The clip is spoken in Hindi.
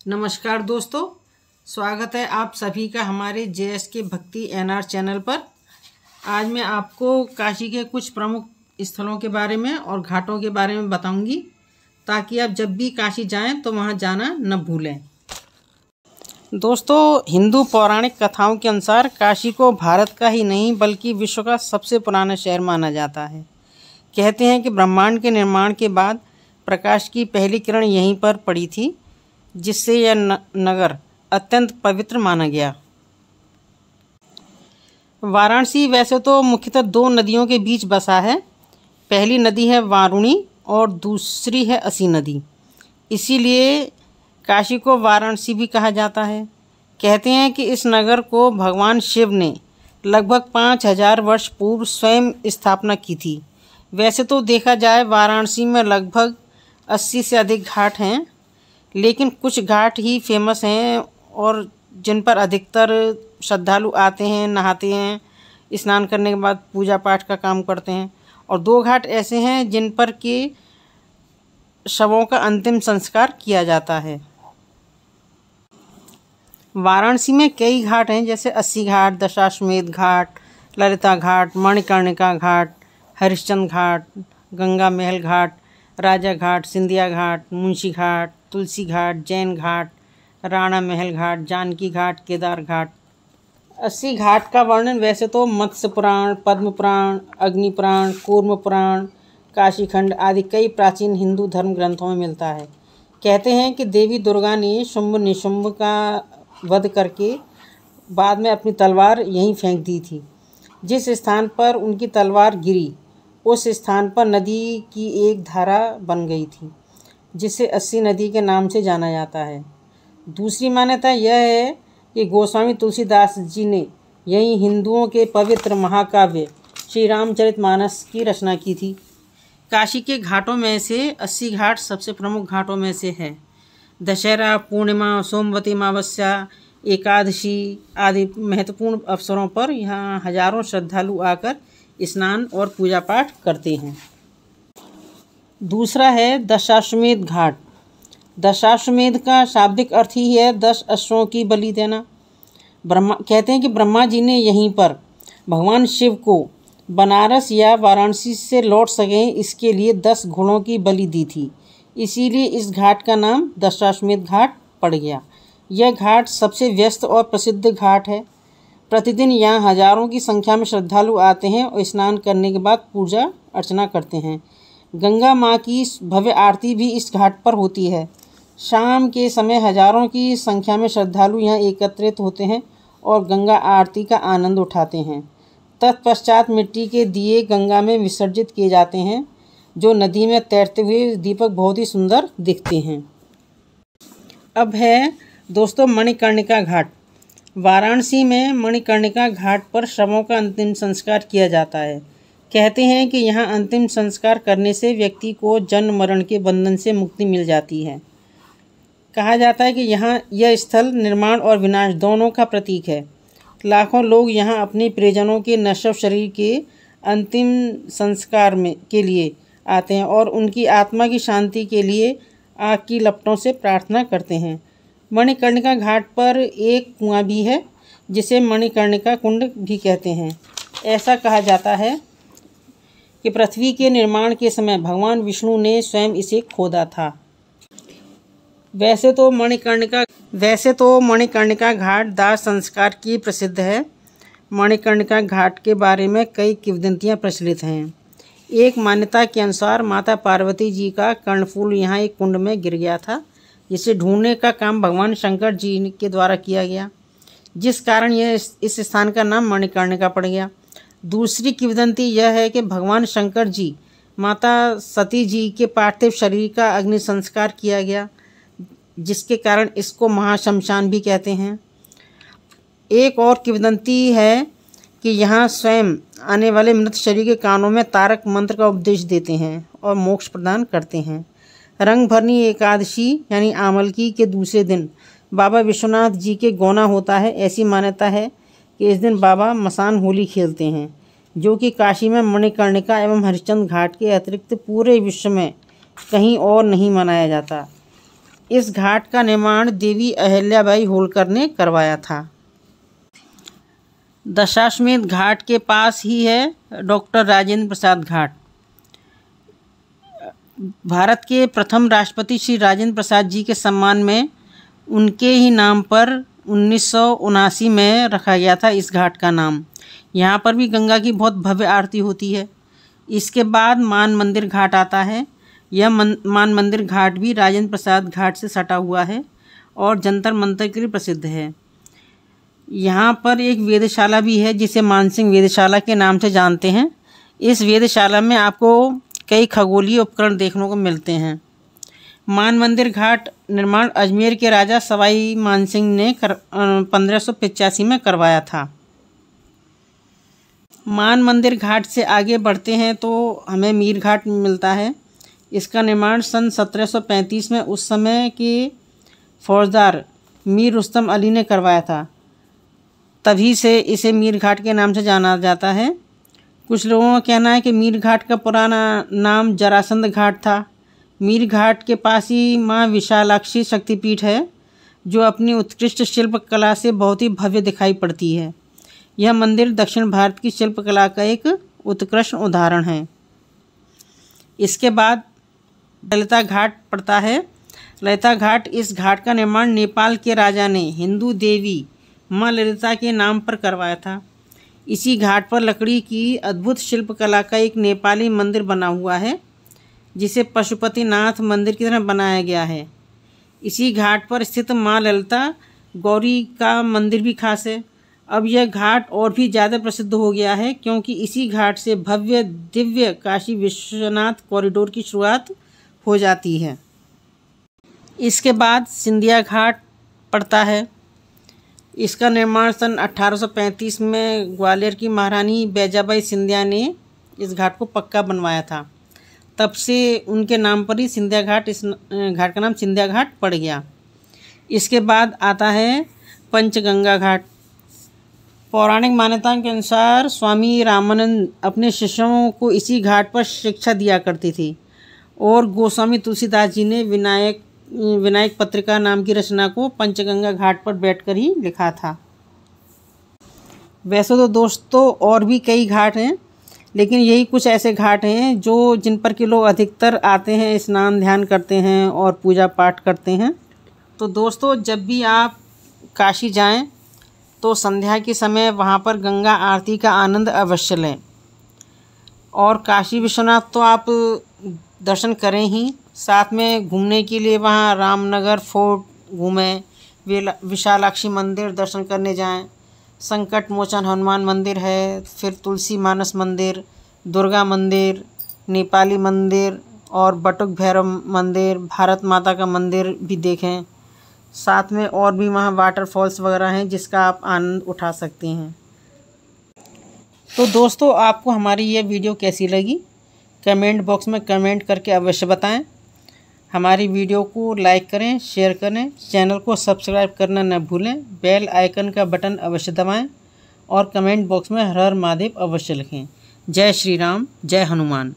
नमस्कार दोस्तों, स्वागत है आप सभी का हमारे JSK भक्ति NR चैनल पर। आज मैं आपको काशी के कुछ प्रमुख स्थलों के बारे में और घाटों के बारे में बताऊंगी, ताकि आप जब भी काशी जाएं तो वहां जाना न भूलें। दोस्तों, हिंदू पौराणिक कथाओं के अनुसार काशी को भारत का ही नहीं बल्कि विश्व का सबसे पुराना शहर माना जाता है। कहते हैं कि ब्रह्मांड के निर्माण के बाद प्रकाश की पहली किरण यहीं पर पड़ी थी, जिससे यह नगर अत्यंत पवित्र माना गया। वाराणसी वैसे तो मुख्यतः दो नदियों के बीच बसा है। पहली नदी है वारुणी और दूसरी है असी नदी। इसीलिए काशी को वाराणसी भी कहा जाता है। कहते हैं कि इस नगर को भगवान शिव ने लगभग 5000 वर्ष पूर्व स्वयं स्थापना की थी। वैसे तो देखा जाए वाराणसी में लगभग 80 से अधिक घाट हैं, लेकिन कुछ घाट ही फेमस हैं और जिन पर अधिकतर श्रद्धालु आते हैं, नहाते हैं, स्नान करने के बाद पूजा पाठ का काम करते हैं। और दो घाट ऐसे हैं जिन पर कि शवों का अंतिम संस्कार किया जाता है। वाराणसी में कई घाट हैं, जैसे अस्सी घाट, दशाश्वमेध घाट, ललिता घाट, मणिकर्णिका घाट, हरिश्चंद्र घाट, गंगा महल घाट, राजा घाट, सिंधिया घाट, मुंशी घाट, तुलसी घाट, जैन घाट, राणा महल घाट, जानकी घाट, केदार घाट। 80 घाट का वर्णन वैसे तो मत्स्य पुराण, पद्म पुराण, अग्नि पुराण, कूर्म पुराण, काशीखंड आदि कई प्राचीन हिंदू धर्म ग्रंथों में मिलता है। कहते हैं कि देवी दुर्गा ने शुंभ निशुंभ का वध करके बाद में अपनी तलवार यहीं फेंक दी थी। जिस स्थान पर उनकी तलवार गिरी, उस स्थान पर नदी की एक धारा बन गई थी, जिसे अस्सी नदी के नाम से जाना जाता है। दूसरी मान्यता यह है कि गोस्वामी तुलसीदास जी ने यहीं हिंदुओं के पवित्र महाकाव्य श्री रामचरितमानस की रचना की थी। काशी के घाटों में से 80 घाट सबसे प्रमुख घाटों में से है। दशहरा, पूर्णिमा, सोमवती अमावस्या, एकादशी आदि महत्वपूर्ण अवसरों पर यहाँ हजारों श्रद्धालु आकर स्नान और पूजा पाठ करते हैं। दूसरा है दशाश्वमेध घाट। दशाश्वमेध का शाब्दिक अर्थ ही है 10 अश्वों की बलि देना। कहते हैं कि ब्रह्मा जी ने यहीं पर भगवान शिव को बनारस या वाराणसी से लौट सकें, इसके लिए 10 घोड़ों की बलि दी थी। इसीलिए इस घाट का नाम दशाश्वमेध घाट पड़ गया। यह घाट सबसे व्यस्त और प्रसिद्ध घाट है। प्रतिदिन यहाँ हजारों की संख्या में श्रद्धालु आते हैं और स्नान करने के बाद पूजा अर्चना करते हैं। गंगा माँ की भव्य आरती भी इस घाट पर होती है। शाम के समय हजारों की संख्या में श्रद्धालु यहाँ एकत्रित होते हैं और गंगा आरती का आनंद उठाते हैं। तत्पश्चात मिट्टी के दिए गंगा में विसर्जित किए जाते हैं, जो नदी में तैरते हुए दीपक बहुत ही सुंदर दिखते हैं। अब है दोस्तों मणिकर्णिका घाट। वाराणसी में मणिकर्णिका घाट पर शवों का अंतिम संस्कार किया जाता है। कहते हैं कि यहाँ अंतिम संस्कार करने से व्यक्ति को जन्म मरण के बंधन से मुक्ति मिल जाती है। कहा जाता है कि यहाँ यह स्थल निर्माण और विनाश दोनों का प्रतीक है। लाखों लोग यहाँ अपने प्रियजनों के नश्वर शरीर के अंतिम संस्कार के लिए आते हैं और उनकी आत्मा की शांति के लिए आग की लपटों से प्रार्थना करते हैं। मणिकर्णिका घाट पर एक कुआं भी है, जिसे मणिकर्णिका कुंड भी कहते हैं। ऐसा कहा जाता है कि पृथ्वी के निर्माण के समय भगवान विष्णु ने स्वयं इसे खोदा था। वैसे तो मणिकर्णिका घाट दाह संस्कार की प्रसिद्ध है। मणिकर्णिका घाट के बारे में कई किंवदंतियाँ प्रचलित हैं। एक मान्यता के अनुसार माता पार्वती जी का कर्णफूल यहाँ एक कुंड में गिर गया था, जिसे ढूंढने का काम भगवान शंकर जी के द्वारा किया गया, जिस कारण यह इस स्थान का नाम मणिकर्णिका पड़ गया। दूसरी किंवदंती यह है कि भगवान शंकर जी माता सती जी के पार्थिव शरीर का अग्नि संस्कार किया गया, जिसके कारण इसको महाशमशान भी कहते हैं। एक और किंवदंती है कि यहाँ स्वयं आने वाले मृत शरीर के कानों में तारक मंत्र का उपदेश देते हैं और मोक्ष प्रदान करते हैं। रंग भरनी एकादशी यानी आमलकी के दूसरे दिन बाबा विश्वनाथ जी के गौना होता है। ऐसी मान्यता है कि इस दिन बाबा मसान होली खेलते हैं, जो कि काशी में मणिकर्णिका एवं हरिश्चंद्र घाट के अतिरिक्त पूरे विश्व में कहीं और नहीं मनाया जाता। इस घाट का निर्माण देवी अहिल्याबाई होलकर ने करवाया था। दशाश्वमेध घाट के पास ही है डॉक्टर राजेंद्र प्रसाद घाट। भारत के प्रथम राष्ट्रपति श्री राजेंद्र प्रसाद जी के सम्मान में उनके ही नाम पर 1979 में रखा गया था इस घाट का नाम। यहाँ पर भी गंगा की बहुत भव्य आरती होती है। इसके बाद मान मंदिर घाट आता है। यह मान मंदिर घाट भी राजेंद्र प्रसाद घाट से सटा हुआ है और जंतर मंतर के लिए प्रसिद्ध है। यहाँ पर एक वेधशाला भी है जिसे मानसिंह वेधशाला के नाम से जानते हैं। इस वेधशाला में आपको कई खगोलीय उपकरण देखने को मिलते हैं। मान मंदिर घाट निर्माण अजमेर के राजा सवाई मानसिंह ने 1585 में करवाया था। मान मंदिर घाट से आगे बढ़ते हैं तो हमें मीर घाट मिलता है। इसका निर्माण सन 1735 में उस समय के फौजदार मीर रुस्तम अली ने करवाया था। तभी से इसे मीर घाट के नाम से जाना जाता है। कुछ लोगों का कहना है कि मीर घाट का पुराना नाम जरासंध घाट था। मीर घाट के पास ही माँ विशालाक्षी शक्तिपीठ है जो अपनी उत्कृष्ट शिल्प कला से बहुत ही भव्य दिखाई पड़ती है। यह मंदिर दक्षिण भारत की शिल्पकला का एक उत्कृष्ट उदाहरण है। इसके बाद ललिता घाट पड़ता है। ललिता घाट, इस घाट का निर्माण नेपाल के राजा ने हिंदू देवी माँ ललिता के नाम पर करवाया था। इसी घाट पर लकड़ी की अद्भुत शिल्पकला का एक नेपाली मंदिर बना हुआ है जिसे पशुपतिनाथ मंदिर की तरह बनाया गया है। इसी घाट पर स्थित माँ ललिता गौरी का मंदिर भी खास है। अब यह घाट और भी ज़्यादा प्रसिद्ध हो गया है क्योंकि इसी घाट से भव्य दिव्य काशी विश्वनाथ कॉरिडोर की शुरुआत हो जाती है। इसके बाद सिंधिया घाट पड़ता है। इसका निर्माण सन 1835 में ग्वालियर की महारानी बैजाबाई सिंधिया ने इस घाट को पक्का बनवाया था। तब से उनके नाम पर ही सिंधिया घाट, इस घाट का नाम सिंधिया घाट पड़ गया। इसके बाद आता है पंचगंगा घाट। पौराणिक मान्यताओं के अनुसार स्वामी रामानंद अपने शिष्यों को इसी घाट पर शिक्षा दिया करती थी और गोस्वामी तुलसीदास जी ने विनायक पत्रिका नाम की रचना को पंचगंगा घाट पर बैठकर ही लिखा था। वैसे तो दोस्तों और भी कई घाट हैं, लेकिन यही कुछ ऐसे घाट हैं जिन पर के लोग अधिकतर आते हैं, स्नान ध्यान करते हैं और पूजा पाठ करते हैं। तो दोस्तों, जब भी आप काशी जाएं तो संध्या के समय वहाँ पर गंगा आरती का आनंद अवश्य लें। और काशी विश्वनाथ तो आप दर्शन करें ही, साथ में घूमने के लिए वहाँ रामनगर फोर्ट घूमें, विशालाक्षी मंदिर दर्शन करने जाएं, संकट मोचन हनुमान मंदिर है, फिर तुलसी मानस मंदिर, दुर्गा मंदिर, नेपाली मंदिर और बटुक भैरव मंदिर, भारत माता का मंदिर भी देखें। साथ में और भी वहाँ वाटरफॉल्स वगैरह हैं जिसका आप आनंद उठा सकते हैं। तो दोस्तों, आपको हमारी ये वीडियो कैसी लगी कमेंट बॉक्स में कमेंट करके अवश्य बताएं। हमारी वीडियो को लाइक करें, शेयर करें, चैनल को सब्सक्राइब करना न भूलें, बेल आइकन का बटन अवश्य दबाएं और कमेंट बॉक्स में हर हर महादेव अवश्य लिखें। जय श्री राम, जय हनुमान।